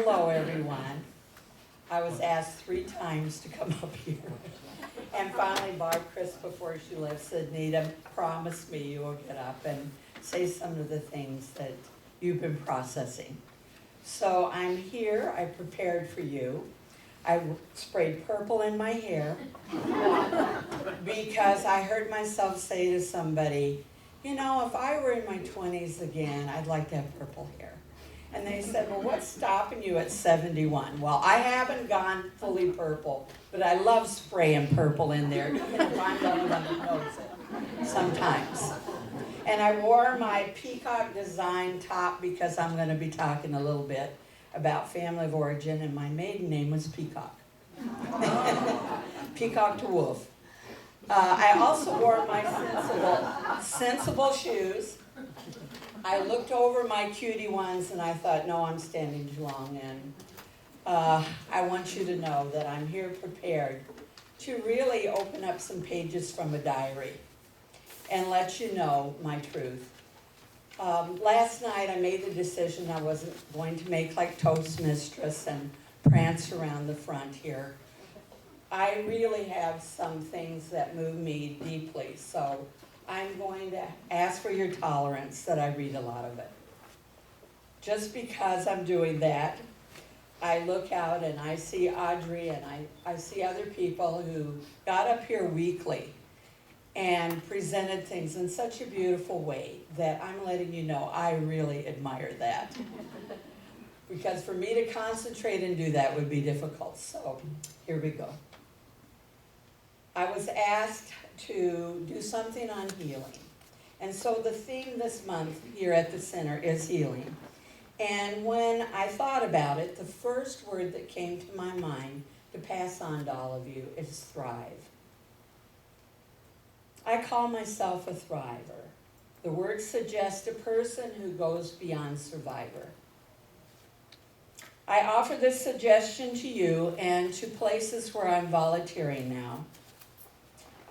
Hello, everyone. I was asked 3 times to come up here. And finally, Barb Chris, before she left, said, Nita, promise me you will get up and say some of the things that you've been processing. So I'm here. I prepared for you. I sprayed purple in my hair because I heard myself say to somebody, you know, if I were in my 20s again, I'd like to have purple hair. And they said, well, what's stopping you at 71? Well, I haven't gone fully purple, but I love spraying purple in there, even if I'm the only one that knows it sometimes. And I wore my peacock design top because I'm going to be talking a little bit about family of origin, and my maiden name was Peacock. Peacock to Wolf. I also wore my sensible shoes. I looked over my cutie ones and I thought, no, I'm standing too long, and I want you to know that I'm here prepared to really open up some pages from a diary and let you know my truth. Last night I made the decision I wasn't going to make like Toastmistress and prance around the front here. I really have some things that move me deeply, so I'm going to ask for your tolerance that I read a lot of it. Just because I'm doing that, I look out and I see Audrey and I see other people who got up here weekly and presented things in such a beautiful way that I'm letting you know I really admire that. Because for me to concentrate and do that would be difficult. So here we go. I was asked to do something on healing. And so the theme this month here at the center is healing. And when I thought about it, the first word that came to my mind to pass on to all of you is thrive. I call myself a thriver. The word suggests a person who goes beyond survivor. I offer this suggestion to you and to places where I'm volunteering now.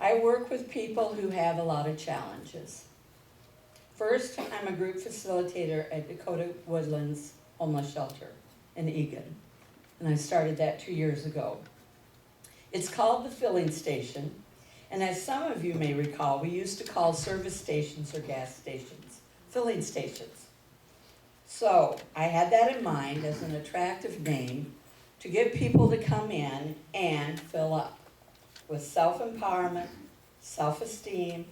I work with people who have a lot of challenges. First, I'm a group facilitator at Dakota Woodlands Homeless Shelter in Eagan, and I started that 2 years ago. It's called the Filling Station, and as some of you may recall, we used to call service stations or gas stations filling stations. So I had that in mind as an attractive name to get people to come in and fill up with self-empowerment, self-esteem,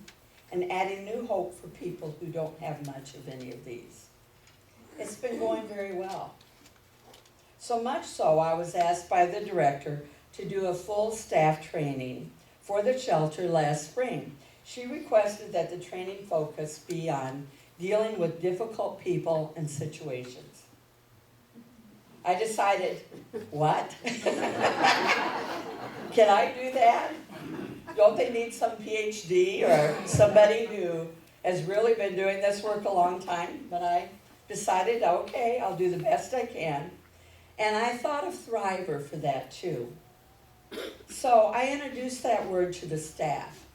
and adding new hope for people who don't have much of any of these. It's been going very well. So much so, I was asked by the director to do a full staff training for the shelter last spring. She requested that the training focus be on dealing with difficult people and situations. I decided, what? Can I do that? Don't they need some PhD or somebody who has really been doing this work a long time? But I decided, okay, I'll do the best I can. And I thought of thriver for that too. So I introduced that word to the staff.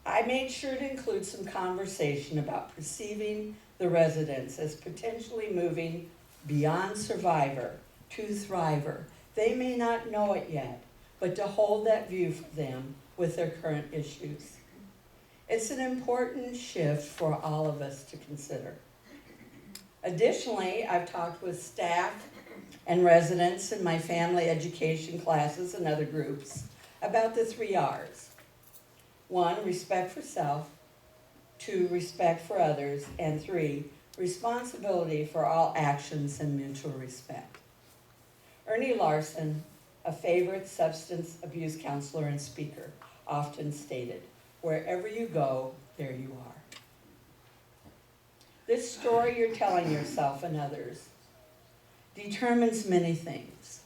I made sure to include some conversation about perceiving the residents as potentially moving beyond survivor to thriver. They may not know it yet, but to hold that view for them with their current issues. It's an important shift for all of us to consider. Additionally, I've talked with staff and residents in my family education classes and other groups about the 3 R's. 1, respect for self. 2, respect for others. And 3, responsibility for all actions and mutual respect. Ernie Larson, a favorite substance abuse counselor and speaker, often stated, wherever you go, there you are. This story you're telling yourself and others determines many things.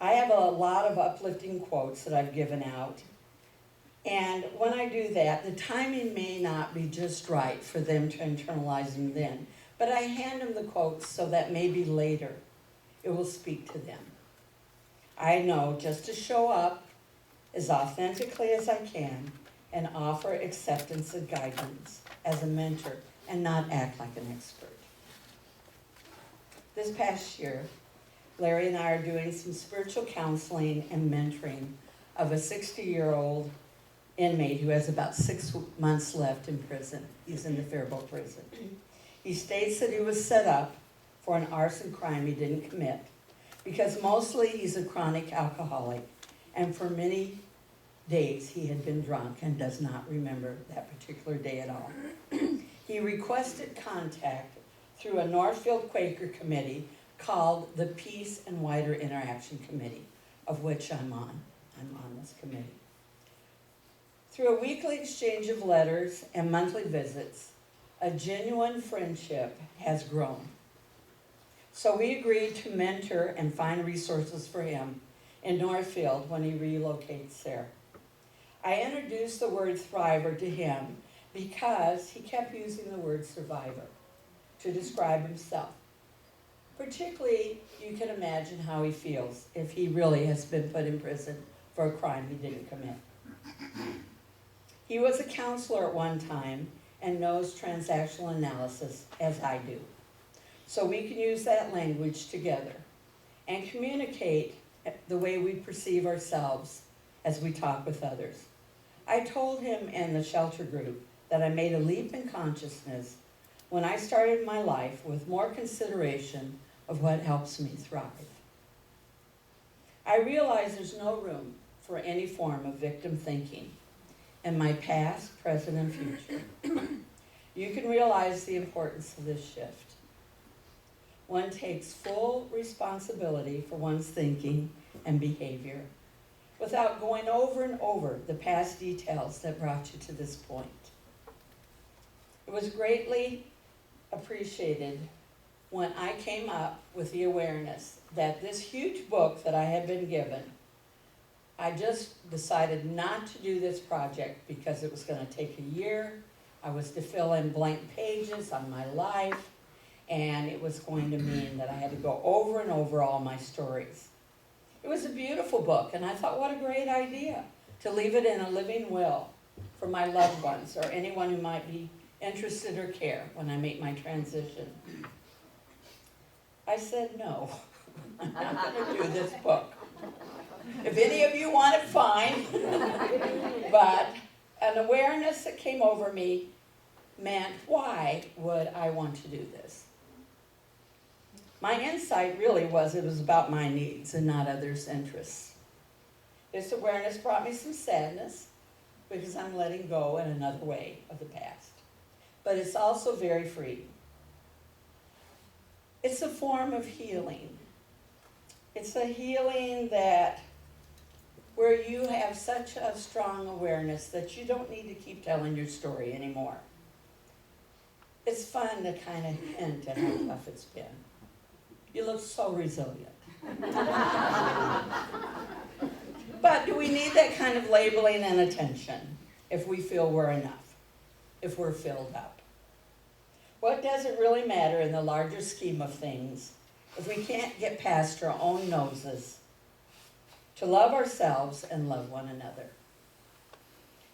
I have a lot of uplifting quotes that I've given out, and when I do that, the timing may not be just right for them to internalize them then, but I hand them the quotes so that maybe later it will speak to them. I know just to show up as authentically as I can and offer acceptance and guidance as a mentor and not act like an expert. This past year, Larry and I are doing some spiritual counseling and mentoring of a 60-year-old inmate who has about 6 months left in prison. He's in the Faribault prison. He states that he was set up for an arson crime he didn't commit because mostly he's a chronic alcoholic, and for many days he had been drunk and does not remember that particular day at all. He requested contact through a Northfield Quaker committee called the Peace and Wider Interaction Committee, of which I'm on. I'm on this committee. Through a weekly exchange of letters and monthly visits, a genuine friendship has grown. So we agreed to mentor and find resources for him in Northfield when he relocates there. I introduced the word thriver to him because he kept using the word survivor to describe himself. Particularly, you can imagine how he feels if he really has been put in prison for a crime he didn't commit. He was a counselor at one time and knows transactional analysis as I do. So we can use that language together and communicate the way we perceive ourselves as we talk with others. I told him in the shelter group that I made a leap in consciousness when I started my life with more consideration of what helps me thrive. I realize there's no room for any form of victim thinking in my past, present, and future. You can realize the importance of this shift. One takes full responsibility for one's thinking and behavior without going over and over the past details that brought you to this point. It was greatly appreciated when I came up with the awareness that this huge book that I had been given, I just decided not to do this project because it was going to take a year. I was to fill in blank pages on my life, and it was going to mean that I had to go over and over all my stories. It was a beautiful book, and I thought, what a great idea to leave it in a living will for my loved ones or anyone who might be interested or care when I make my transition. I said, no, I'm not going to do this book. If any of you want it, fine. But an awareness that came over me meant, why would I want to do this? My insight really was it was about my needs and not others' interests. This awareness brought me some sadness because I'm letting go in another way of the past. But it's also very freeing. It's a form of healing. It's a healing that where you have such a strong awareness that you don't need to keep telling your story anymore. It's fun to kind of hint at how tough it's been. You look so resilient. But do we need that kind of labeling and attention if we feel we're enough, if we're filled up? What does it really matter in the larger scheme of things if we can't get past our own noses to love ourselves and love one another?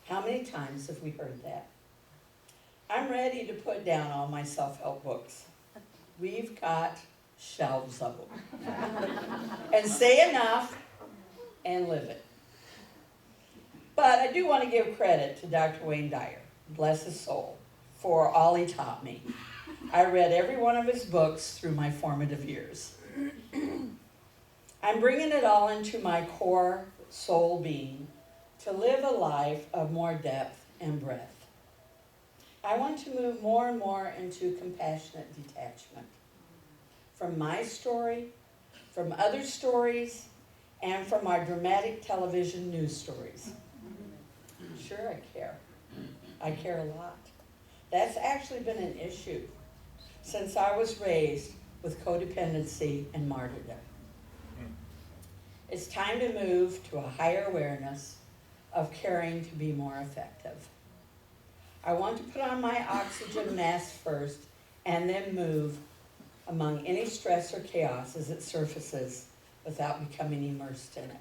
How many times have we heard that? I'm ready to put down all my self-help books. We've got shelves of them. And say enough and live it. But I do want to give credit to Dr. Wayne Dyer, bless his soul, for all he taught me. I read every one of his books through my formative years. I'm bringing it all into my core soul being to live a life of more depth and breadth. I want to move more and more into compassionate detachment from my story, from other stories, and from our dramatic television news stories. Sure, I care. I care a lot. That's actually been an issue since I was raised with codependency and martyrdom. It's time to move to a higher awareness of caring to be more effective. I want to put on my oxygen mask first and then move among any stress or chaos as it surfaces without becoming immersed in it.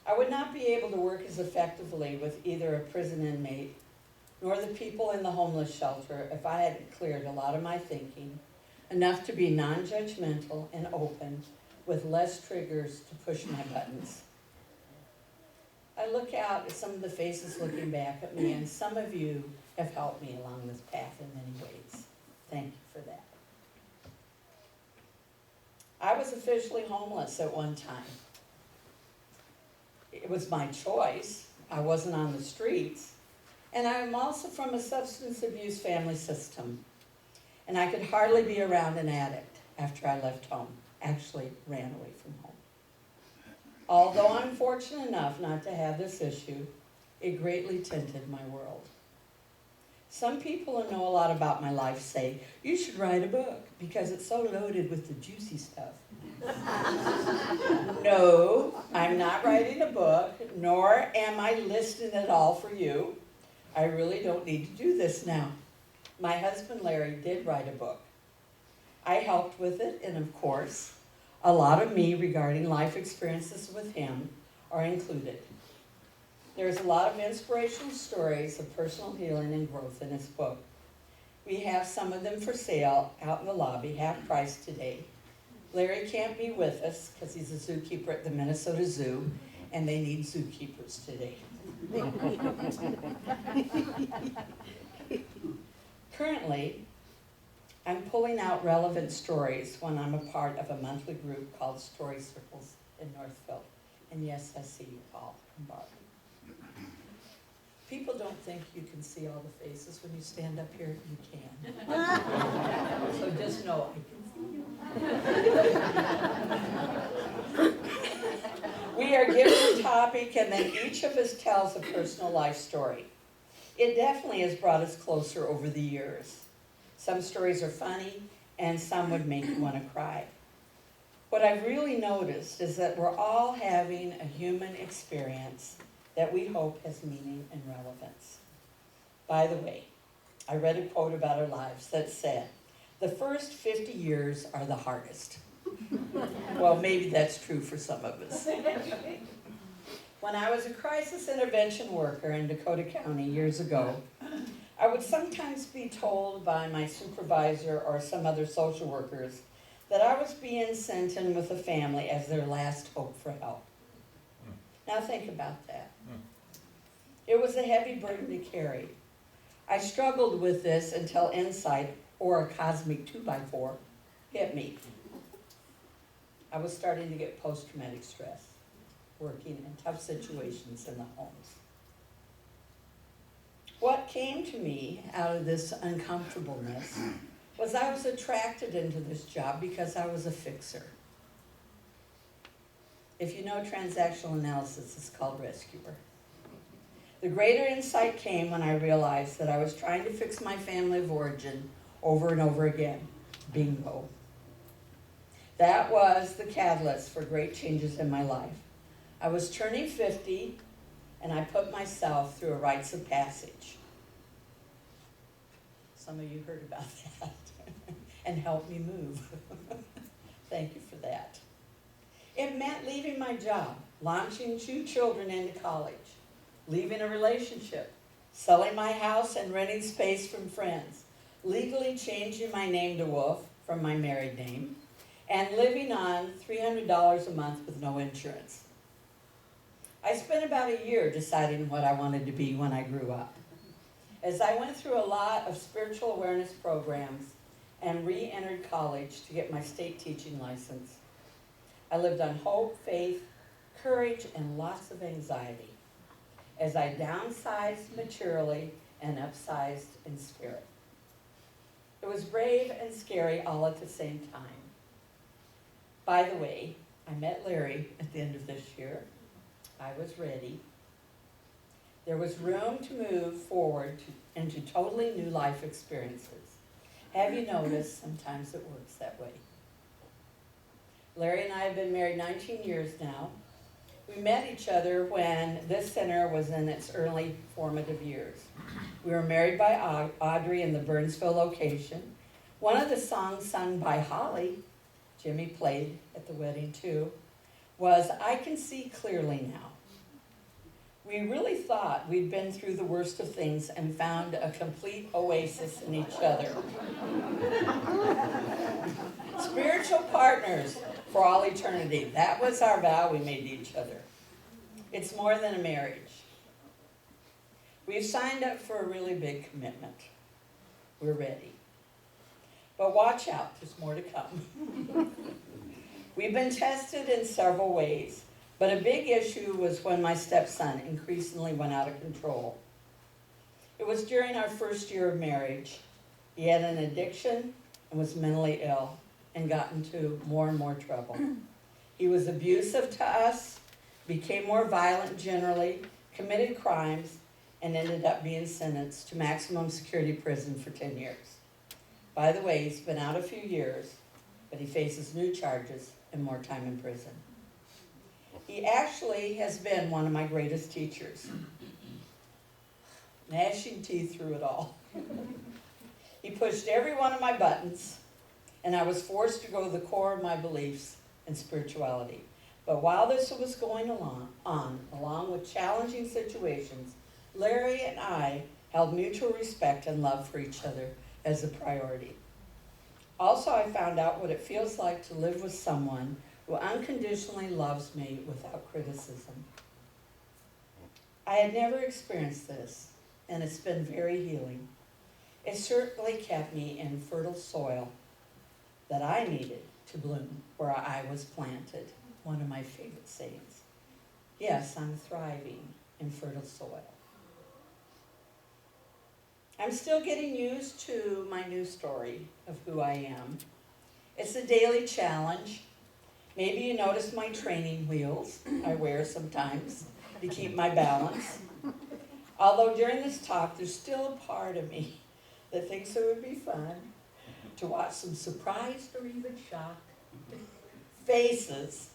I would not be able to work as effectively with either a prison inmate nor the people in the homeless shelter if I hadn't cleared a lot of my thinking enough to be non-judgmental and open with less triggers to push my buttons. I look out at some of the faces looking back at me, and some of you have helped me along this path in many ways. Thank you for that. I was officially homeless at one time. It was my choice. I wasn't on the streets. And I'm also from a substance abuse family system. And I could hardly be around an addict after I left home. Actually ran away from home. Although I'm fortunate enough not to have this issue, it greatly tinted my world. Some people who know a lot about my life say, you should write a book because it's so loaded with the juicy stuff. No, I'm not writing a book, nor am I listing it all for you. I really don't need to do this now. My husband Larry did write a book. I helped with it, and of course, a lot of me regarding life experiences with him are included. There's a lot of inspirational stories of personal healing and growth in his book. We have some of them for sale out in the lobby, half price today. Larry can't be with us because he's a zookeeper at the Minnesota Zoo, and they need zookeepers today. Currently, I'm pulling out relevant stories when I'm a part of a monthly group called Story Circles in Northfield. And yes, I see you, Paul and Barbie. People don't think you can see all the faces when you stand up here. You can. So just know I can see you. We are given a topic, and then each of us tells a personal life story. It definitely has brought us closer over the years. Some stories are funny, and some would make you want to cry. What I've really noticed is that we're all having a human experience that we hope has meaning and relevance. By the way, I read a quote about our lives that said, the first 50 years are the hardest. Well, maybe that's true for some of us. When I was a crisis intervention worker in Dakota County years ago, I would sometimes be told by my supervisor or some other social workers that I was being sent in with a family as their last hope for help. Now think about that. It was a heavy burden to carry. I struggled with this until insight, or a cosmic 2x4, hit me. I was starting to get post-traumatic stress, working in tough situations in the homes. What came to me out of this uncomfortableness was I was attracted into this job because I was a fixer. If you know transactional analysis, it's called rescuer. The greater insight came when I realized that I was trying to fix my family of origin over and over again. Bingo. That was the catalyst for great changes in my life. I was turning 50, and I put myself through a rites of passage. Some of you heard about that and helped me move. Thank you for that. It meant leaving my job, launching 2 children into college, leaving a relationship, selling my house and renting space from friends, legally changing my name to Wolf from my married name, and living on $300 a month with no insurance. I spent about a year deciding what I wanted to be when I grew up. As I went through a lot of spiritual awareness programs and re-entered college to get my state teaching license, I lived on hope, faith, courage, and lots of anxiety as I downsized materially and upsized in spirit. It was brave and scary all at the same time. By the way, I met Larry at the end of this year. I was ready. There was room to move forward into totally new life experiences. Have you noticed sometimes it works that way? Larry and I have been married 19 years now. We met each other when this center was in its early formative years. We were married by Audrey in the Burnsville location. One of the songs sung by Holly, Jimmy played at the wedding too, was I Can See Clearly Now. We really thought we'd been through the worst of things and found a complete oasis in each other. spiritual partners for all eternity. That was our vow we made to each other. It's more than a marriage. We've signed up for a really big commitment. We're ready. But watch out, there's more to come. We've been tested in several ways, but a big issue was when my stepson increasingly went out of control. It was during our first year of marriage. He had an addiction and was mentally ill and got into more and more trouble. He was abusive to us, became more violent generally, committed crimes, and ended up being sentenced to maximum security prison for 10 years. By the way, he's been out a few years, but he faces new charges and more time in prison. He actually has been one of my greatest teachers. Gnashing teeth through it all. He pushed every one of my buttons, and I was forced to go to the core of my beliefs and spirituality. But while this was going along with challenging situations, Larry and I held mutual respect and love for each other as a priority. Also, I found out what it feels like to live with someone who unconditionally loves me without criticism. I had never experienced this, and it's been very healing. It certainly kept me in fertile soil that I needed to bloom where I was planted. One of my favorite sayings. Yes, I'm thriving in fertile soil. I'm still getting used to my new story of who I am. It's a daily challenge. Maybe you notice my training wheels I wear sometimes to keep my balance. Although during this talk, there's still a part of me that thinks it would be fun to watch some surprised or even shocked faces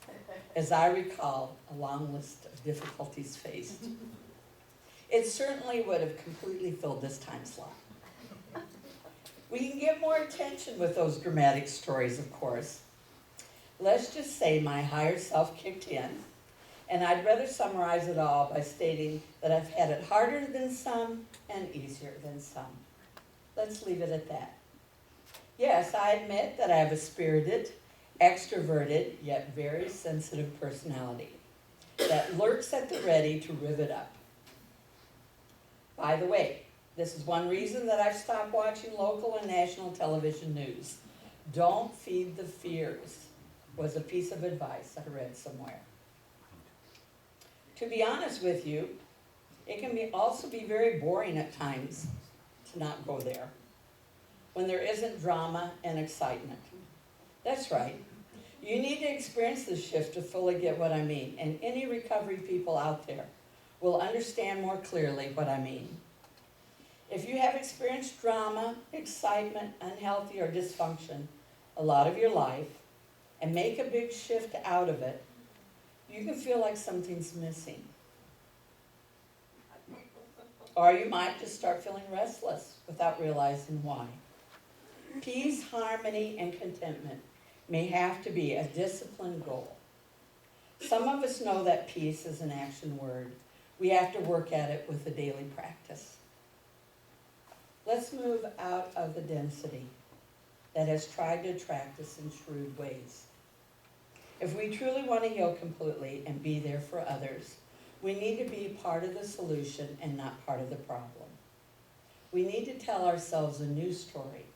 as I recall a long list of difficulties faced. It certainly would have completely filled this time slot. We can get more attention with those dramatic stories, of course. Let's just say my higher self kicked in, and I'd rather summarize it all by stating that I've had it harder than some and easier than some. Let's leave it at that. Yes, I admit that I have a spirited, extroverted, yet very sensitive personality that lurks at the ready to rivet up. By the way, this is one reason that I've stopped watching local and national television news. Don't feed the fears was a piece of advice I read somewhere. To be honest with you, it can also be very boring at times to not go there when there isn't drama and excitement. That's right. You need to experience this shift to fully get what I mean, and any recovery people out there will understand more clearly what I mean. If you have experienced drama, excitement, unhealthy, or dysfunction a lot of your life, and make a big shift out of it, you can feel like something's missing. Or you might just start feeling restless without realizing why. Peace, harmony, and contentment may have to be a disciplined goal. Some of us know that peace is an action word. We have to work at it with a daily practice. Let's move out of the density that has tried to attract us in shrewd ways. If we truly want to heal completely and be there for others, we need to be part of the solution and not part of the problem. We need to tell ourselves a new story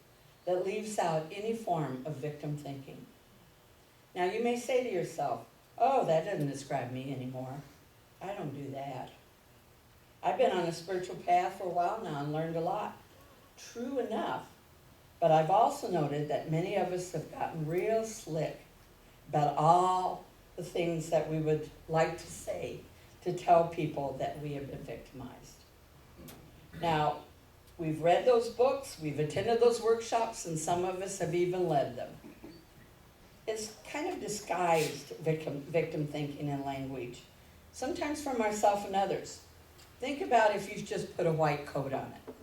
that leaves out any form of victim thinking. Now you may say to yourself, oh, that doesn't describe me anymore. I don't do that. I've been on a spiritual path for a while now and learned a lot. True enough, but I've also noted that many of us have gotten real slick about all the things that we would like to say to tell people that we have been victimized. Now, we've read those books, we've attended those workshops, and some of us have even led them. It's kind of disguised victim thinking and language, sometimes from ourselves and others. Think about if you've just put a white coat on it.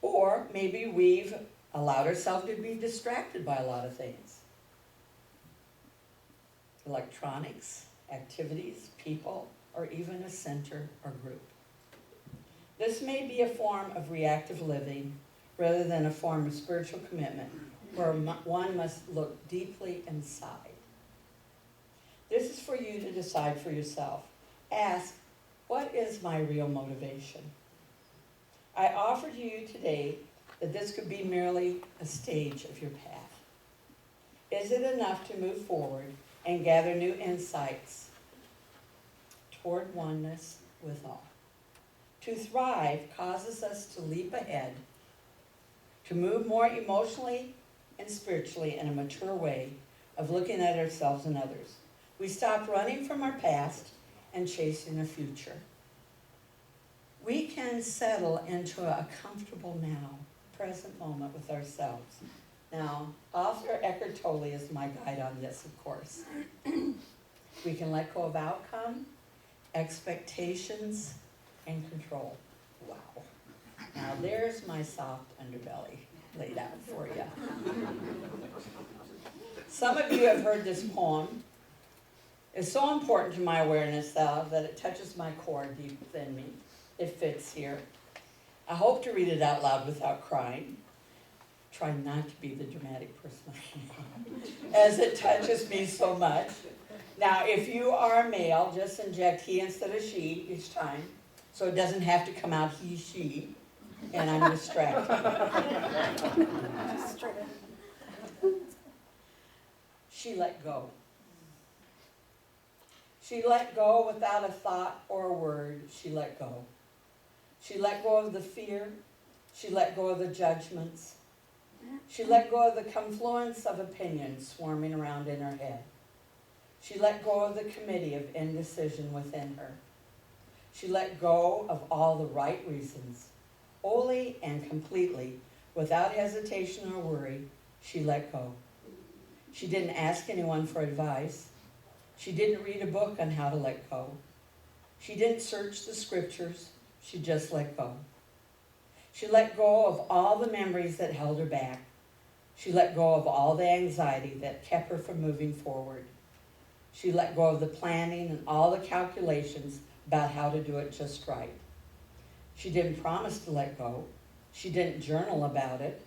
Or maybe we've allowed ourselves to be distracted by a lot of things. Electronics, activities, people, or even a center or group. This may be a form of reactive living rather than a form of spiritual commitment where one must look deeply inside. This is for you to decide for yourself. Ask, what is my real motivation? I offer to you today that this could be merely a stage of your path. Is it enough to move forward and gather new insights toward oneness with all? To thrive causes us to leap ahead, to move more emotionally and spiritually in a mature way of looking at ourselves and others. We stop running from our past and chasing a future. We can settle into a comfortable now, present moment with ourselves. Now, author Eckhart Tolle is my guide on this, of course. We can let go of outcome, expectations, and control. Wow. Now there's my soft underbelly laid out for you. Some of you have heard this poem. It's so important to my awareness, though, that it touches my core deep within me. It fits here. I hope to read it out loud without crying. Try not to be the dramatic person as it touches me so much. Now, if you are a male, just inject he instead of she each time, so it doesn't have to come out he, she, and I'm distracted. She let go. She let go without a thought or a word. She let go. She let go of the fear. She let go of the judgments. She let go of the confluence of opinions swarming around in her head. She let go of the committee of indecision within her. She let go of all the right reasons, wholly and completely, without hesitation or worry. She let go. She didn't ask anyone for advice. She didn't read a book on how to let go. She didn't search the scriptures. She just let go. She let go of all the memories that held her back. She let go of all the anxiety that kept her from moving forward. She let go of the planning and all the calculations about how to do it just right. She didn't promise to let go. She didn't journal about it.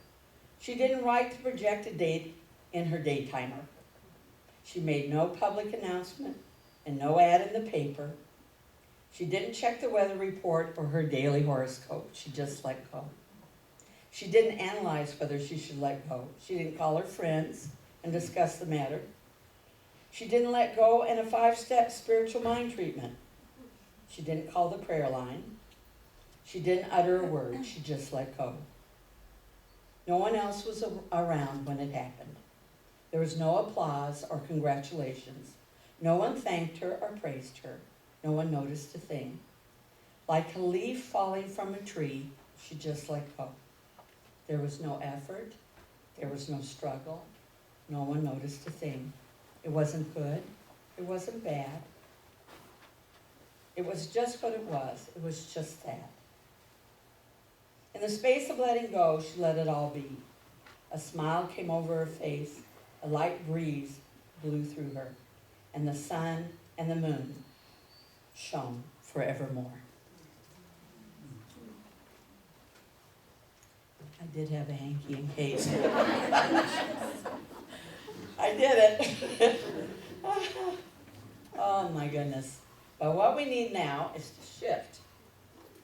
She didn't write the projected date in her day timer. She made no public announcement and no ad in the paper. She didn't check the weather report or her daily horoscope. She just let go. She didn't analyze whether she should let go. She didn't call her friends and discuss the matter. She didn't let go in a 5-step spiritual mind treatment. She didn't call the prayer line. She didn't utter a word. She just let go. No one else was around when it happened. There was no applause or congratulations. No one thanked her or praised her. No one noticed a thing. Like a leaf falling from a tree, she just let go. There was no effort. There was no struggle. No one noticed a thing. It wasn't good. It wasn't bad. It was just what it was. It was just that. In the space of letting go, she let it all be. A smile came over her face. A light breeze blew through her. And the sun and the moon shone forevermore. I did have a hanky in case. I did it. Oh my goodness. But what we need now is to shift,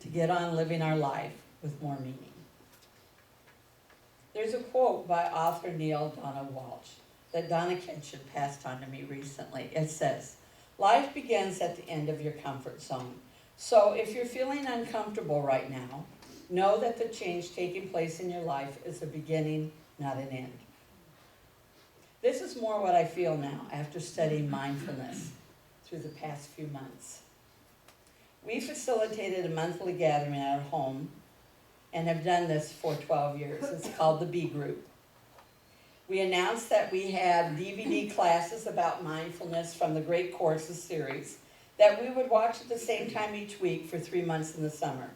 to get on living our life with more meaning. There's a quote by author Neil Donald Walsh that Donna Kitchen passed on to me recently. It says, "Life begins at the end of your comfort zone. So if you're feeling uncomfortable right now, know that the change taking place in your life is a beginning, not an end." This is more what I feel now after studying mindfulness through the past few months. We facilitated a monthly gathering at our home and have done this for 12 years. It's called the B Group. We announced that we had DVD classes about mindfulness from the Great Courses series that we would watch at the same time each week for 3 months in the summer.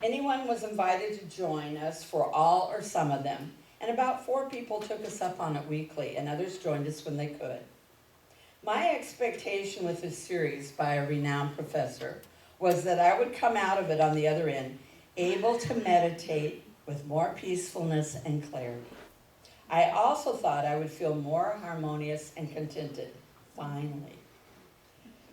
Anyone was invited to join us for all or some of them, and about 4 people took us up on it weekly, and others joined us when they could. My expectation with this series by a renowned professor was that I would come out of it on the other end, able to meditate with more peacefulness and clarity. I also thought I would feel more harmonious and contented, finally.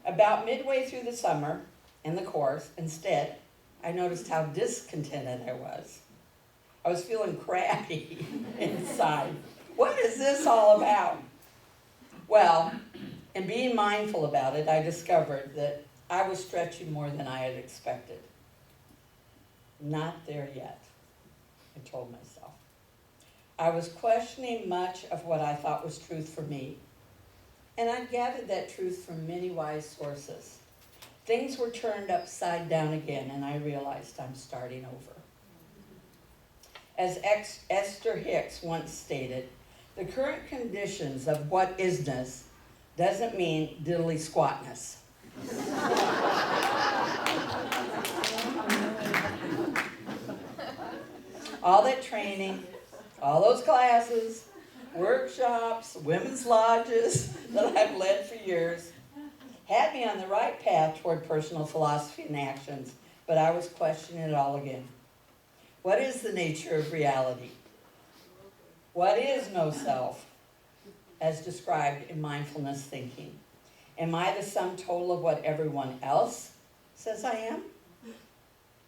About midway through the summer and the course, instead, I noticed how discontented I was. I was feeling crappy inside. What is this all about? Well, in being mindful about it, I discovered that I was stretching more than I had expected. Not there yet, I told myself. I was questioning much of what I thought was truth for me, and I gathered that truth from many wise sources. Things were turned upside down again, and I realized I'm starting over. As Esther Hicks once stated, the current conditions of what isness doesn't mean diddly squatness. All that training, all those classes, workshops, women's lodges that I've led for years had me on the right path toward personal philosophy and actions, but I was questioning it all again. What is the nature of reality? What is no self, as described in mindfulness thinking? Am I the sum total of what everyone else says I am?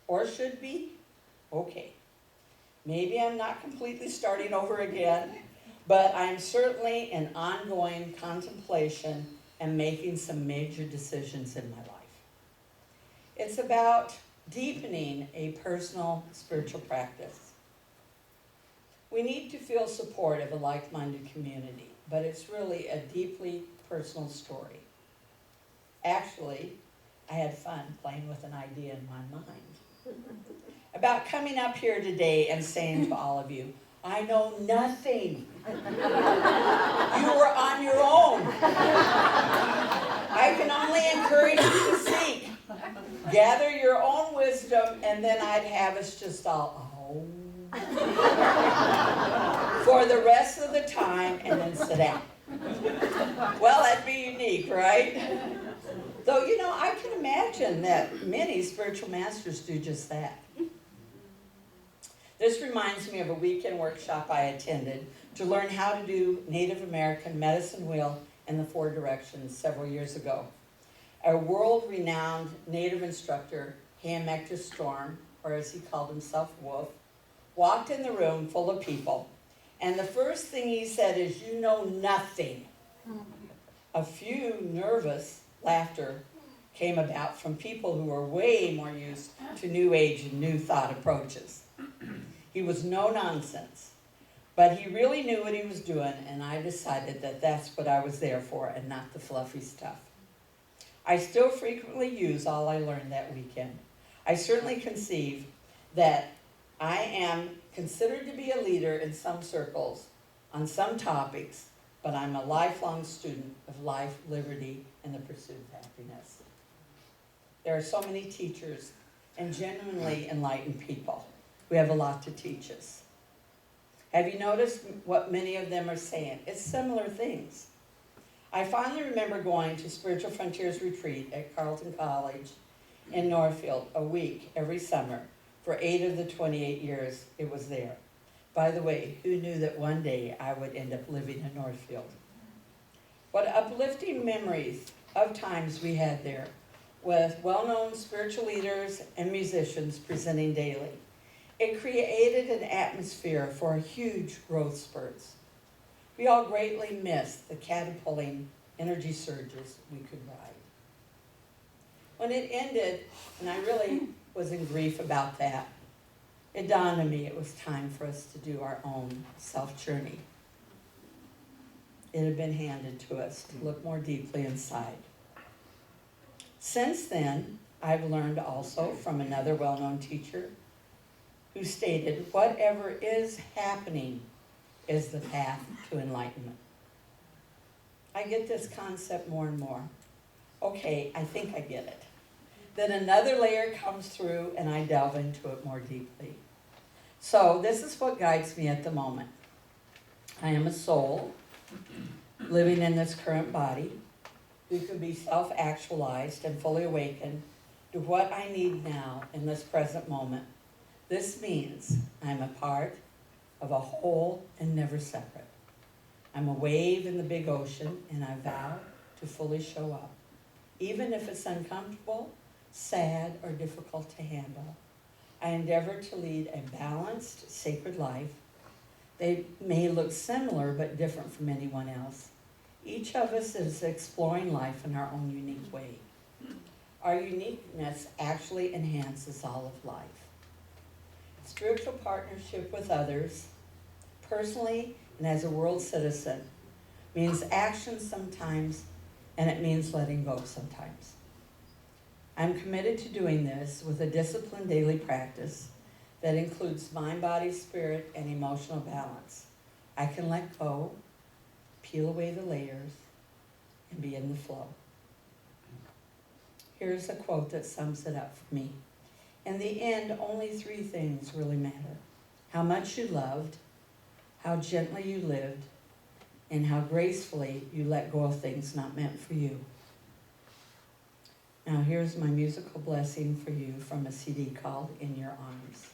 Or should be? Okay. Maybe I'm not completely starting over again, but I'm certainly in ongoing contemplation and making some major decisions in my life. It's about deepening a personal spiritual practice. We need to feel support of a like-minded community, but it's really a deeply personal story. Actually, I had fun playing with an idea in my mind about coming up here today and saying to all of you, I know nothing. You were on your own. I can only encourage you to seek. Gather your own wisdom, and then I'd have us just all, for the rest of the time, and then sit down. Well, that'd be unique, right? Though, I can imagine that many spiritual masters do just that. This reminds me of a weekend workshop I attended to learn how to do Native American medicine wheel in the 4 directions several years ago. A world-renowned Native instructor, Hamector Storm, or as he called himself, Wolf, walked in the room full of people, and the first thing he said is, you know nothing. A few nervous laughter came about from people who were way more used to New Age and New Thought approaches. He was no nonsense, but he really knew what he was doing, and I decided that that's what I was there for and not the fluffy stuff. I still frequently use all I learned that weekend. I certainly conceive that I am considered to be a leader in some circles on some topics, but I'm a lifelong student of life, liberty, and the pursuit of happiness. There are so many teachers and genuinely enlightened people who have a lot to teach us. Have you noticed what many of them are saying? It's similar things. I finally remember going to Spiritual Frontiers Retreat at Carleton College in Northfield a week every summer for 8 of the 28 years it was there. By the way, who knew that one day I would end up living in Northfield? What uplifting memories of times we had there with well-known spiritual leaders and musicians presenting daily. It created an atmosphere for huge growth spurts. We all greatly missed the catapulting energy surges we could ride. When it ended, and I really was in grief about that, it dawned on me it was time for us to do our own self-journey. It had been handed to us to look more deeply inside. Since then, I've learned also from another well-known teacher who stated, whatever is happening is the path to enlightenment. I get this concept more and more. Okay, I think I get it. Then another layer comes through and I delve into it more deeply. So this is what guides me at the moment. I am a soul living in this current body who can be self-actualized and fully awakened to what I need now in this present moment This means I'm a part of a whole and never separate. I'm a wave in the big ocean, and I vow to fully show up, even if it's uncomfortable, sad, or difficult to handle. I endeavor to lead a balanced, sacred life. They may look similar but different from anyone else. Each of us is exploring life in our own unique way. Our uniqueness actually enhances all of life. Spiritual partnership with others, personally and as a world citizen, means action sometimes, and it means letting go sometimes. I'm committed to doing this with a disciplined daily practice that includes mind, body, spirit, and emotional balance. I can let go, peel away the layers, and be in the flow. Here's a quote that sums it up for me. In the end, only three things really matter: how much you loved, how gently you lived, and how gracefully you let go of things not meant for you. Now here's my musical blessing for you from a CD called In Your Arms.